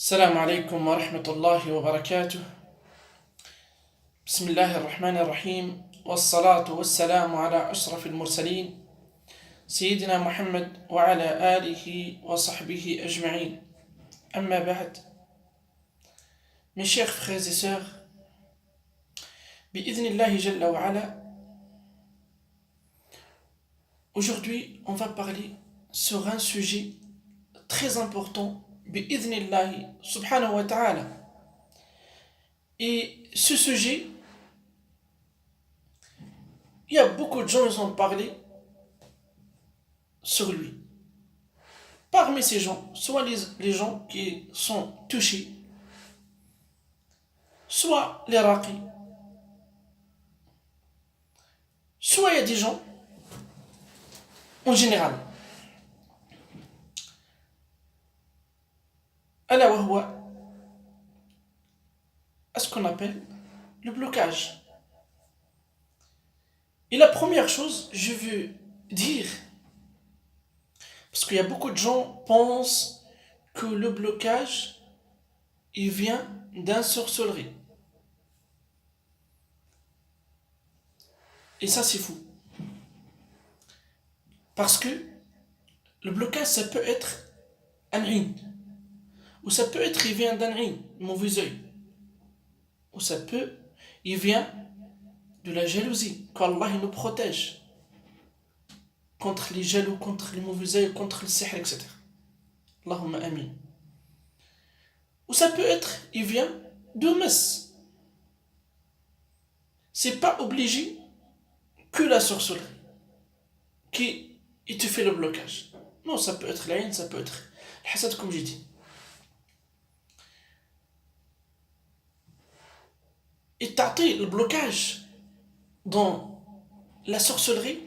السلام عليكم ورحمة الله وبركاته. بسم الله الرحمن الرحيم، والصلاة والسلام على أشرف المرسلين سيدنا محمد وعلى آله وصحبه أجمعين. أما بعد. Mes chers frères et sœurs, bi'idhnillahi jalla wa ala, aujourd'hui on va parler sur un sujet très important, bi'idhnillahi subhanahu wa ta'ala. Et ce sujet, il y a beaucoup de gens qui ont parlé sur lui. Parmi ces gens, soit les gens qui sont touchés, soit les raqis, soit il y a des gens en général. ألا وهو ce qu'on appelle le blocage. Et la première chose, je veux dire, parce qu'il y a beaucoup de gens pensent que le blocage, il vient d'un sorcellerie. Et ça, c'est fou. Parce que le blocage, ça peut être un aïn. Ou ça peut être, il vient d'un aïn, mauvais œil. Ou ça peut, il vient de la jalousie, qu'Allah nous protège contre les jaloux, contre les mauvais œils, contre le sihr, etc. Allahumma amin. Ou ça peut être, il vient de mas. C'est pas obligé que la sorcellerie qui te fait le blocage. Non, ça peut être l'aïn, ça peut être le hasad, comme j'ai dit. Et tâter le blocage dans la sorcellerie,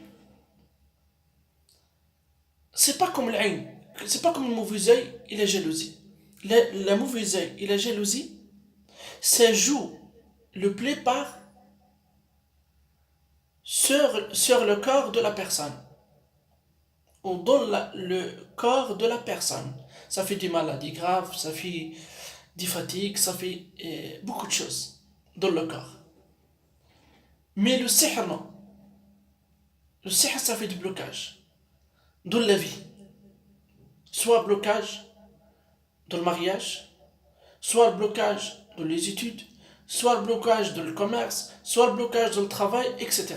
c'est pas comme l'aïn, c'est pas comme le mauvais œil et la jalousie. La mauvais œil et la jalousie, ça joue le plupart sur le corps de la personne, ou dans le corps de la personne. Ça fait des maladies graves, ça fait des fatigues, ça fait beaucoup de choses dans le corps. Mais le sihr, non. Le sihr, ça fait du blocage dans la vie. Soit blocage dans le mariage, soit le blocage dans les études, soit le blocage dans le commerce, soit le blocage dans le travail, etc.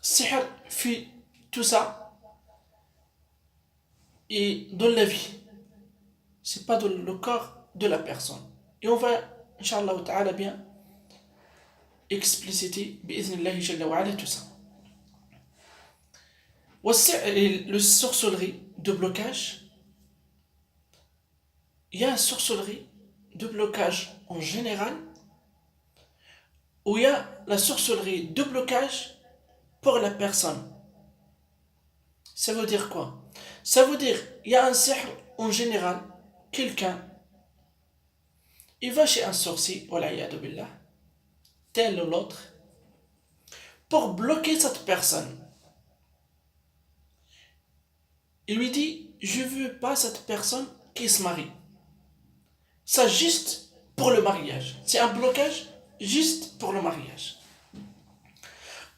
Sihr fait tout ça et dans la vie. C'est pas dans le corps de la personne. Et on va, Inch'Allah ta'ala, bien expliciter, bi'idhnillahi jalla wa ala, tout ça. Le sorcellerie de blocage, il y a une sorcellerie de blocage en général, où il y a la sorcellerie de blocage pour la personne. Ça veut dire quoi? Ça veut dire, il y a un sihr en général, quelqu'un, il va chez un sorcier, wala'iyadu billah, tel ou l'autre, pour bloquer cette personne. Il lui dit, je veux pas cette personne qui se marie. Ça juste pour le mariage. C'est un blocage juste pour le mariage.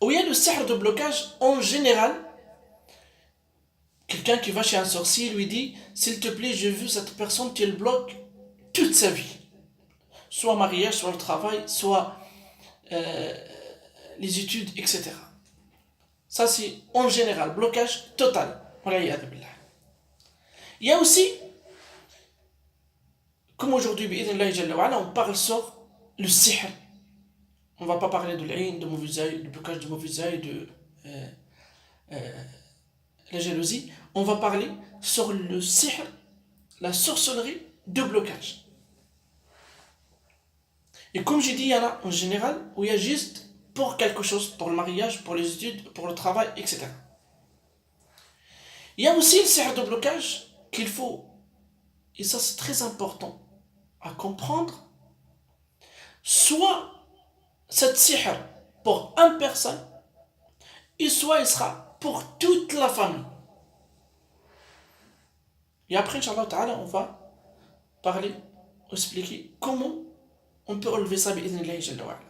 Où il y a le sihr de blocage en général, quelqu'un qui va chez un sorcier lui dit, s'il te plaît, je veux cette personne qui le bloque toute sa vie. Soit mariage, soit le travail, soit les études, etc. Ça, c'est en général, blocage total. Il y a aussi, comme aujourd'hui, on parle sur le sihr. On ne va pas parler de l'aïn, de mauvais œil, du blocage de mauvais œil, de la jalousie. On va parler sur le sihr, la sorcellerie de blocage. Et comme j'ai dit, il y en a en général où il y a juste pour quelque chose, pour le mariage, pour les études, pour le travail, etc. Il y a aussi le sihr de blocage qu'il faut, et ça c'est très important à comprendre, soit cette sihr pour une personne, et soit il sera pour toute la famille. Et après, Inch'Allah ta'ala, on va parler, expliquer comment on peut relever ça, bi'idhnillahi jalla wa ala.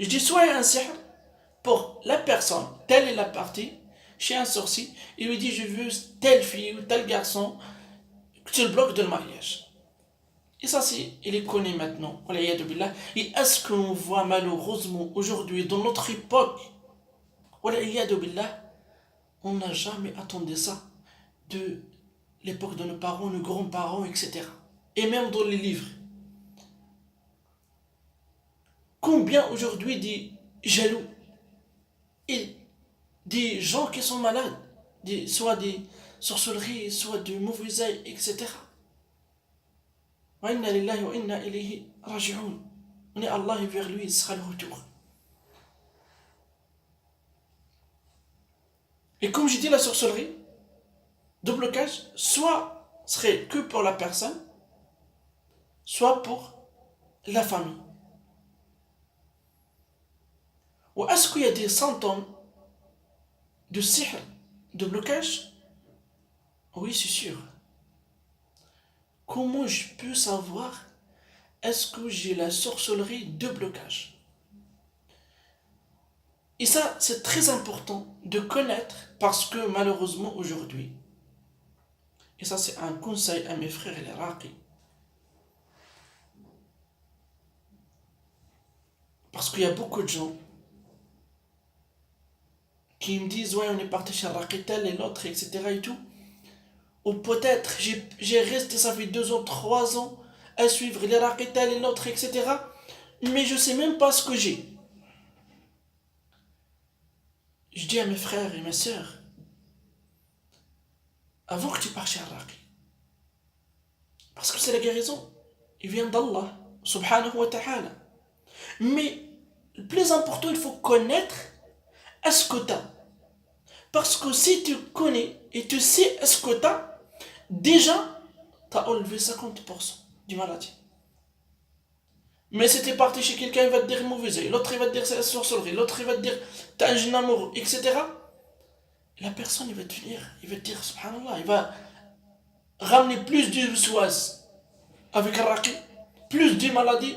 Je dis soit il y a un sihr pour la personne, telle est la partie, chez un sorcier, il lui dit je veux telle fille ou tel garçon, que tu le bloques de le mariage. Et ça, il est connu maintenant. Et est-ce qu'on voit malheureusement aujourd'hui, dans notre époque, on n'a jamais attendu ça de l'époque de nos parents, nos grands-parents, etc. Et même dans les livres. Combien aujourd'hui des jaloux et des gens qui sont malades, soit des sorcelleries, soit du mauvais œil, etc. وإنا لله وإنا إليه راجعون. On est Allah et vers lui, il sera le retour. Et comme j'ai dit, la sorcellerie de blocage, soit serait que pour la personne, soit pour la famille. Ou est-ce qu'il y a des symptômes de sihr, de blocage? Oui, c'est sûr. Comment je peux savoir est-ce que j'ai la sorcellerie de blocage? Et ça, c'est très important de connaître parce que malheureusement aujourd'hui, et ça c'est un conseil à mes frères les raqis, parce qu'il y a beaucoup de gens qui me disent ouais on est parti chez Raqi tel et l'autre, etc. et tout. Ou peut-être j'ai resté, ça fait 2 ans, 3 ans à suivre les Raqi tel et l'autre, etc. Mais je sais même pas ce que j'ai. Je dis à mes frères et mes sœurs, avant que tu partes chez Raqi, parce que c'est la guérison, il vient d'Allah, subhanahu wa ta'ala. Mais le plus important, il faut connaître est-ce que tu as. Parce que si tu connais et tu sais est-ce que tu as, déjà, tu as enlevé 50% du maladie. Mais si tu es parti chez quelqu'un, il va te dire mauvais œil, l'autre il va te dire c'est la sorcellerie, l'autre il va te dire t'as un jeune amour, etc. Et la personne il va te venir, il va te dire subhanallah, il va ramener plus de souas avec un raqi, plus de maladies,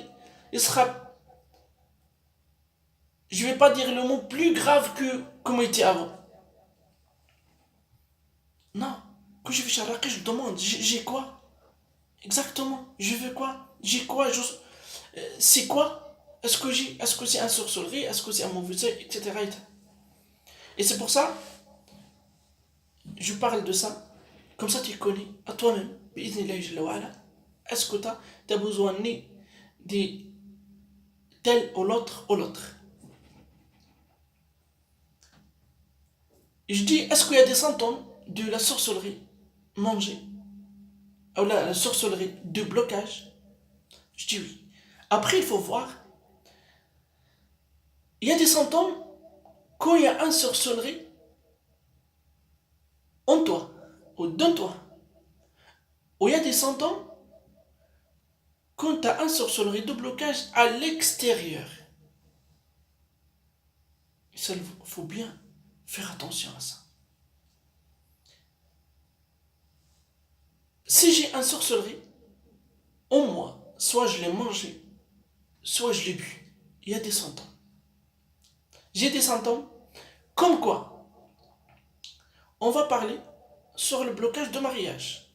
il sera, je vais pas dire le mot plus grave que comme il était avant. Non, quand je vais chez un raqi, je demande j'ai quoi exactement, je veux quoi, j'ai quoi, c'est quoi, est-ce que j'ai, est-ce que c'est un sorcellerie, est-ce que c'est un mauvais œil, etc. Et c'est pour ça, je parle de ça, comme ça tu connais à toi-même, est-ce que tu as besoin ni de tel ou l'autre ou l'autre. Je dis, est-ce qu'il y a des symptômes de la sorcellerie manger, ou la sorcellerie de blocage? Je dis oui. Après, il faut voir, il y a des symptômes quand il y a une sorcellerie en toi, ou dans toi. Ou il y a des symptômes quand tu as une sorcellerie de blocage à l'extérieur. Il faut bien faire attention à ça. Si j'ai une sorcellerie en moi, soit je l'ai mangé, soit je l'ai bu, il y a des symptômes. J'ai des symptômes comme quoi on va parler sur le blocage de mariage.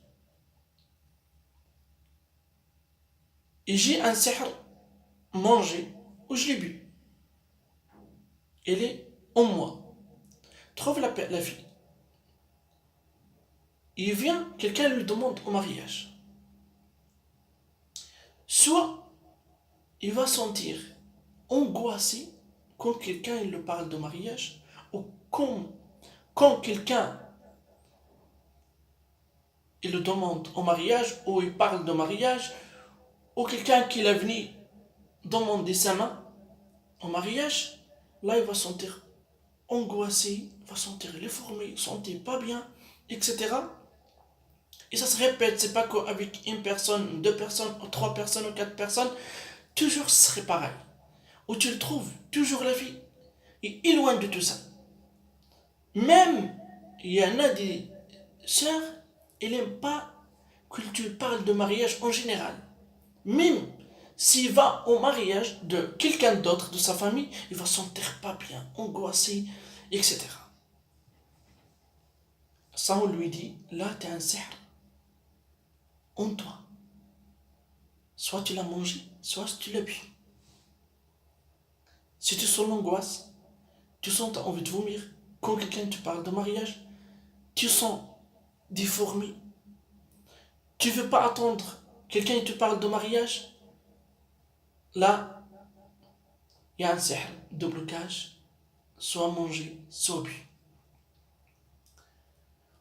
Et j'ai un sihr mangé ou je l'ai bu. Elle est en moi. Trouve la fille. Il vient, quelqu'un lui demande au mariage. Soit il va sentir angoissé quand quelqu'un il le parle de mariage, ou quand quelqu'un il le demande au mariage, ou il parle de mariage, ou quelqu'un qui est venu demander sa main au mariage, là il va sentir angoissé, il va sentir l'effort, il ne sentir pas bien, etc. Et ça se répète, c'est pas qu'avec une personne, 2 personnes, ou 3 personnes, ou 4 personnes, toujours ce serait pareil. Où tu le trouves, toujours la vie. Et éloigne de tout ça. Même, il y en a des sœurs, elles n'aiment pas que tu parles de mariage en général. Même s'il va au mariage de quelqu'un d'autre de sa famille, il va se sentir pas bien, angoissé, etc. Ça, on lui dit, là, tu as un sihr en toi. Soit tu l'as mangé, soit tu l'as bu. Si tu sens l'angoisse, tu sens tu as envie de vomir, quand quelqu'un te parle de mariage, tu sens des fourmis, tu veux pas attendre quelqu'un te parle de mariage, là, il y a un sihr de blocage, soit mangé, soit bu.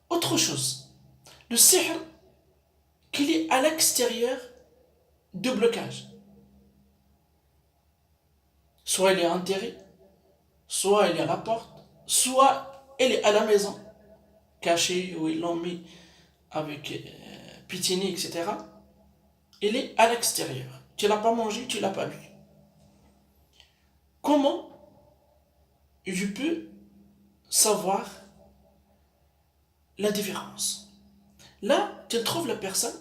Autre chose, le sihr qu'il est à l'extérieur de blocage. Soit il est enterré, soit il est à la porte, soit il est à la maison, caché, où ils l'ont mis avec pitini, etc. Il est à l'extérieur. Tu l'as pas mangé, tu l'as pas bu. Comment je peux savoir la différence? Là, tu trouves la personne,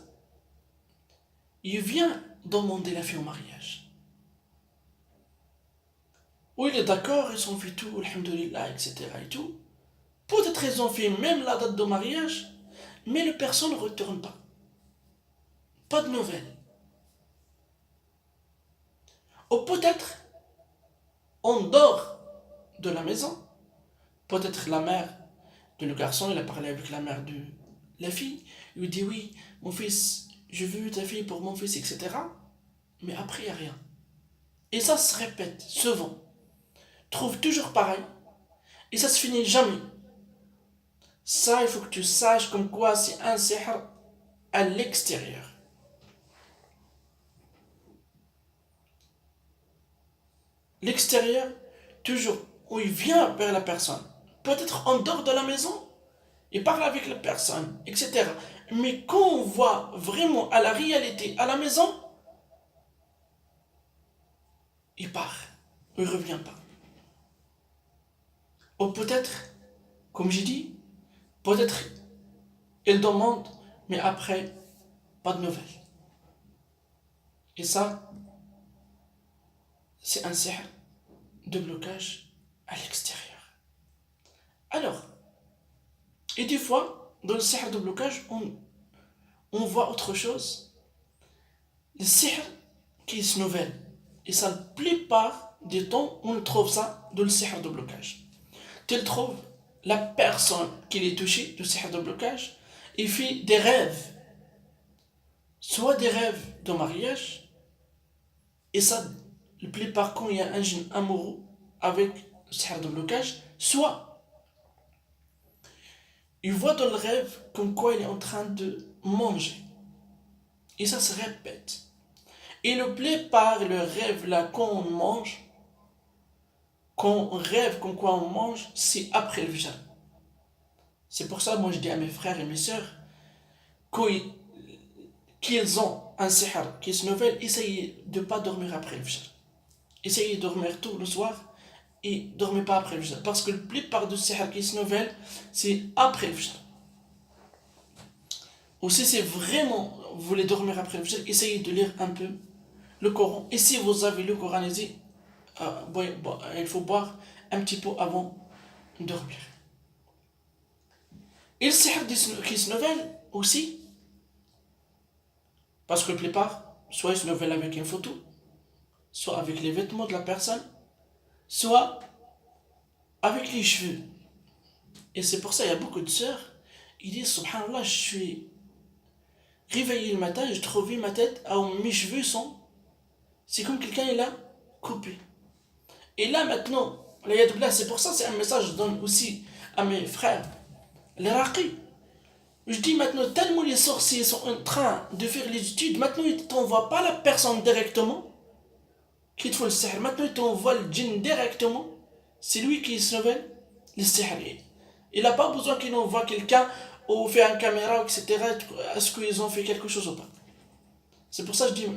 il vient demander la fille au mariage. Où il est d'accord, ils ont fait tout, alhamdoulilah, etc. et tout. Peut-être ils ont fait même la date de mariage, mais la personne ne retourne pas. Pas de nouvelles. Ou peut-être, on dort de la maison. Peut-être la mère de le garçon, il a parlé avec la mère de la fille. Il lui dit oui, mon fils, je veux ta fille pour mon fils, etc. Mais après, il n'y a rien. Et ça se répète souvent. Trouve toujours pareil. Et ça se finit jamais. Ça, il faut que tu saches comme quoi c'est un sihr à l'extérieur. L'extérieur, toujours, où il vient vers la personne. Peut-être en dehors de la maison, il parle avec la personne, etc. Mais quand on voit vraiment à la réalité, à la maison, il part, il ne revient pas. Ou peut-être, comme j'ai dit, peut-être il demande, mais après, pas de nouvelles. Et ça, c'est un sihr de blocage à l'extérieur. Alors, et des fois, dans le sihr de blocage, on voit autre chose. Le sihr qui se nouvelle. Et ça, la plupart du temps, on trouve ça dans le sihr de blocage. Tu trouves la personne qui est touchée du sihr de blocage et fait des rêves. Soit des rêves de mariage, et ça, la plupart quand il y a un jeune amoureux avec le sihr de blocage, soit il voit dans le rêve comme quoi il est en train de manger. Et ça se répète. Et le plupart, le rêve là, quand on mange, quand on rêve comme quoi on mange, c'est après le fajr. C'est pour ça, moi je dis à mes frères et mes sœurs, qu'ils ont un sihr qui se nouvelle, essayez de ne pas dormir après le fajr. Essayez de dormir tôt le soir et ne dormez pas après le fajr. Parce que la plupart du sihr qui se nouvelle, c'est après le fajr. Ou si c'est vraiment, vous voulez dormir après le fajr, essayez de lire un peu le Coran. Et si vous avez le Coran, il faut boire un petit peu avant de dormir. Et le sihr qui se nouvelle aussi, parce que la plupart, soit ils se nouvellent avec une photo, soit avec les vêtements de la personne, soit avec les cheveux. Et c'est pour ça, il y a beaucoup de sœurs, ils disent, subhanallah, je suis réveillé le matin, je trouve ma tête, mes cheveux sont, c'est comme quelqu'un il a coupé. Et là maintenant, c'est pour ça, c'est un message que je donne aussi à mes frères, les raqis. Je dis maintenant, tellement les sorciers sont en train de faire les études, maintenant ils ne t'envoient pas la personne directement, qui te fait le sihr. Maintenant ils t'envoient le djinn directement, c'est lui qui se révèle, le sihr. Il n'a pas besoin qu'il envoie quelqu'un ou fait une caméra, etc. Est-ce qu'ils ont fait quelque chose ou pas? C'est pour ça que je dis,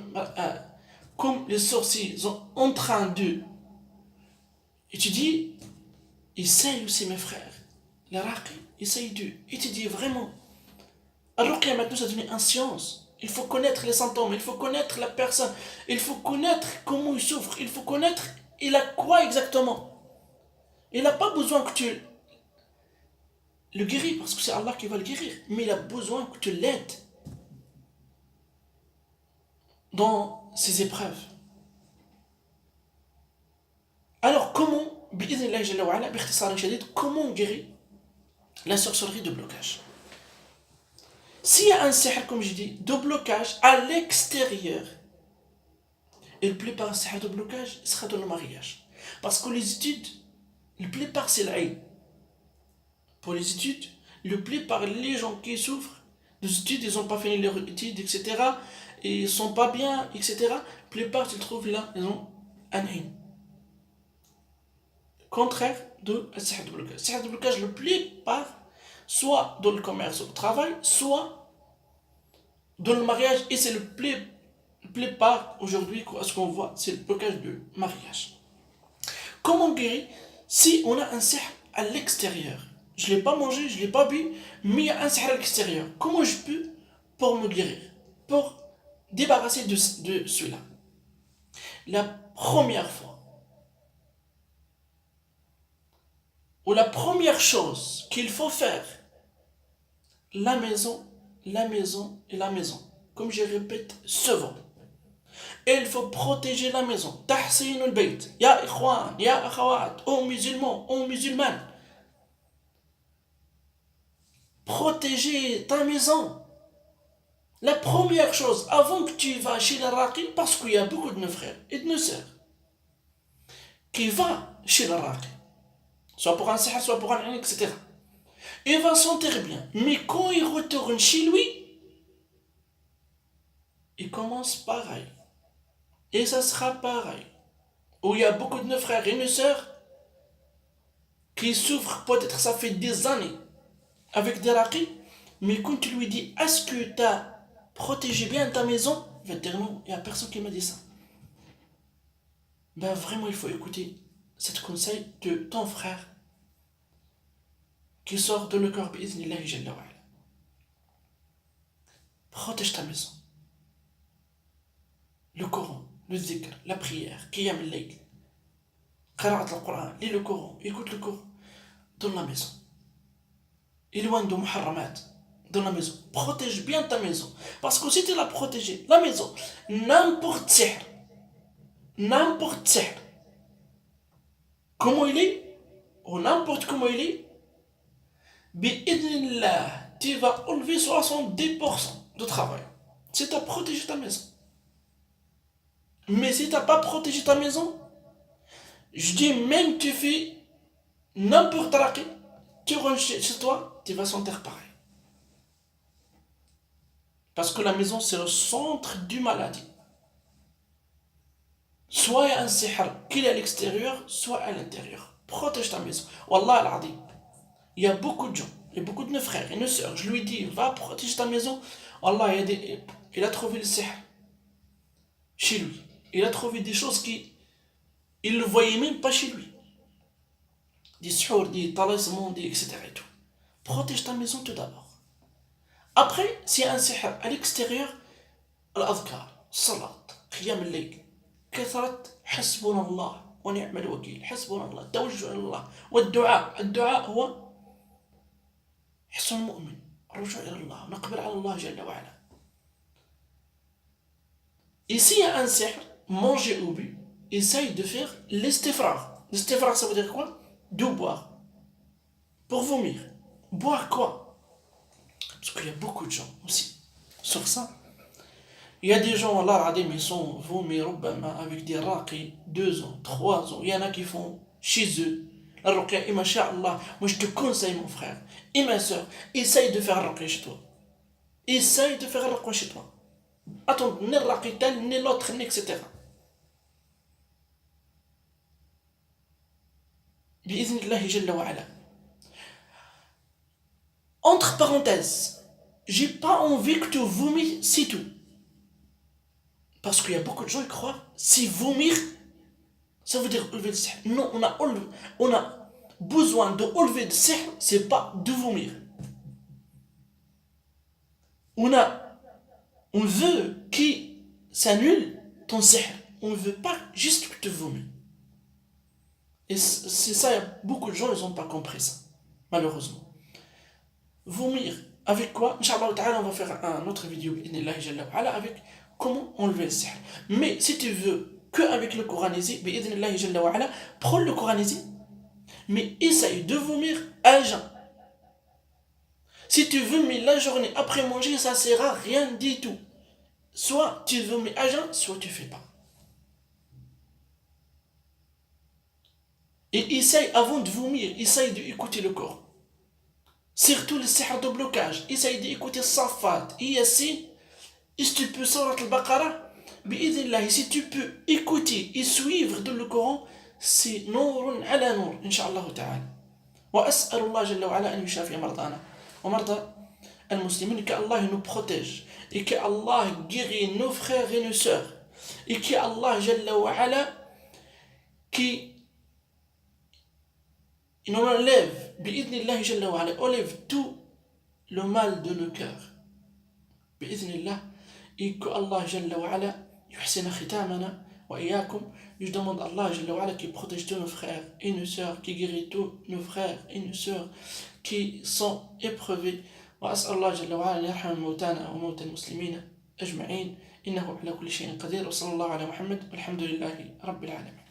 comme les sorciers sont en train de étudier, essayent aussi mes frères, les raqis, essayent d'étudier vraiment الرقية maintenant ça devient une science. Il faut connaître les symptômes, il faut connaître la personne, il faut connaître comment il souffre, il faut connaître il a quoi exactement. Il n'a pas besoin que tu le guéris parce que c'est Allah qui va le guérir, mais il a besoin que tu l'aides dans ses épreuves. Alors comment, comment on guérit la sorcellerie de blocage? S'il y a un sihr, comme je dis, de blocage à l'extérieur, et le plupart du sihr de blocage sera dans le mariage. Parce que les études, le plupart c'est l'aïe. Pour les études, le plupart les gens qui souffrent des études, ils n'ont pas fini leurs études, etc. Et ils ne sont pas bien, etc. La plupart, ils trouvent là, ils ont un aïe. Contraire de sihr de blocage. Sihr de blocage, le plupart, soit dans le commerce ou le travail, soit dans le mariage, et c'est le plupart aujourd'hui, ce qu'on voit, c'est le blocage de mariage. Comment guérir si on a un sihr à l'extérieur? Je ne l'ai pas mangé, je ne l'ai pas bu, mais il y a un sihr à l'extérieur. Comment je peux pour me guérir, pour débarrasser de celui-là? La première fois, ou la première chose qu'il faut faire, la maison et la maison. Comme je répète souvent, il faut protéger la maison. Tahsin al-bayt. Ya ikhwan, ya akhawat, aux musulmans, aux musulmanes. Protéger ta maison. La première chose, avant que tu vas chez le raqi, parce qu'il y a beaucoup de nos frères et de nos sœurs qui vont chez le raqi, soit pour un sihr, soit pour un etc. Il va sentir bien. Mais quand il retourne chez lui, il commence pareil. Et ça sera pareil. Où il y a beaucoup de nos frères et nos sœurs qui souffrent, peut-être ça fait des années, avec des raqis, mais quand tu lui dis, est-ce que tu as protégé bien ta maison? Il va te dire non, il n'y a personne qui m'a dit ça. Ben vraiment, il faut écouter ce conseil de ton frère qui sort de le corps bi'iznillahi jalla wa ala. Protège ta maison. Le Coran, le zikr, la prière, qiyam al-layl, qira'at al-Qur'an, lis le Coran, écoute le Coran dans la maison. Éloigne de muharramat dans la maison. Protège bien ta maison. Parce que si tu l'as protégée, la maison, n'importe sihr, comment il est, ou n'importe comment il est, bi'idnillah, tu vas enlever 70% de travail. Si tu as protégé ta maison. Mais si tu n'as pas protégé ta maison, je dis même tu fais n'importe quoi, tu rentres chez toi, tu vas sentir pareil. Parce que la maison, c'est le centre du maladie. Soit il y a un sihr qui est à l'extérieur, soit à l'intérieur. Protège ta maison. Wallah al-Adi. Il y a beaucoup de gens, il y a beaucoup de nos frères et nos sœurs. Je lui dis, va protéger ta maison. Wallah, il a trouvé le sihr chez lui. Il a trouvé des choses qui il ne le voyait même pas chez lui. Des suhour, des talismans, des etc. Et tout. Protège ta maison tout d'abord. Après, s'il y a un sihr à l'extérieur, l'adhkar, salat, qiyam al-layl, كثرة حسبنا الله ونعم الوكيل حسبنا الله توجه إلى الله والدعاء الدعاء هو حصن المؤمن الرجوع إلى الله نقبل على الله جل وعلا. Ici il y a un sihr, manger au but, essaye de faire l'estifrar. L'estifrar ça veut dire quoi? De boire. Pour vomir. Boire quoi? Parce qu'il y a beaucoup de gens aussi sur ça. Il y a des gens, Allah Radim, ils sont vomis avec des raqis, 2 ans, 3 ans. Il y en a qui font chez eux. La ruqya, et masha'Allah, moi je te conseille, mon frère et ma soeur, essaye de faire la ruqya chez toi. Essaye de faire la ruqya chez toi. Attends, ni le raqi tel, ni l'autre, ni etc. Bi'iznillahi jalla wa ala. Entre parenthèses, j'ai pas envie que tu vomis, c'est tout. Parce qu'il y a beaucoup de gens qui croient, si vomir, ça veut dire enlever le sihr. Non, on a besoin de enlever le sihr, c'est pas de vomir. On a, on veut qu'il s'annule ton sihr. On ne veut pas juste que tu vomis. Et c'est ça, beaucoup de gens, ils n'ont pas compris ça, malheureusement. Vomir, avec quoi? Inch'Allah ta'ala, on va faire un autre vidéo avec comment enlever le sihr. Mais si tu veux que avec le Coranésie, prends le Coranésie, mais essaye de vomir à jeun. Si tu vomis la journée après manger, ça ne sert à rien du tout. Soit tu vomis à jeun, soit tu ne fais pas. Et essaye avant de vomir, essaye d'écouter le corps. Surtout le sihr de blocage. Essaye d'écouter Safat, Yassine, et si tu peux Surat al-Baqarah, si tu peux écouter et suivre dans le Coran, c'est nourun ala nour, Inch'Allah ta'ala. وأسأل الله جل وعلا أن يشافي مرضانا ومرضى المسلمين, qu'Allah nous protège et qu'Allah guérit nos frères et nos sœurs et qu'Allah جل وعلا qui nous enlève بإذن الله جل وعلا, enlève tout le mal de nos cœurs بإذن الله, et que Allah جل وعلا يحسن ختامنا وإياكم. Je demande à Allah Jalla wa Ala qui protège tous nos frères et nos sœurs, qui guérit tous nos frères et nos sœurs qui sont éprouvés. وأسأل الله جل وعلا أن يرحم موتانا وموتى المسلمين أجمعين إنه على كل شيء قدير. وصلى الله على محمد والحمد لله رب العالمين.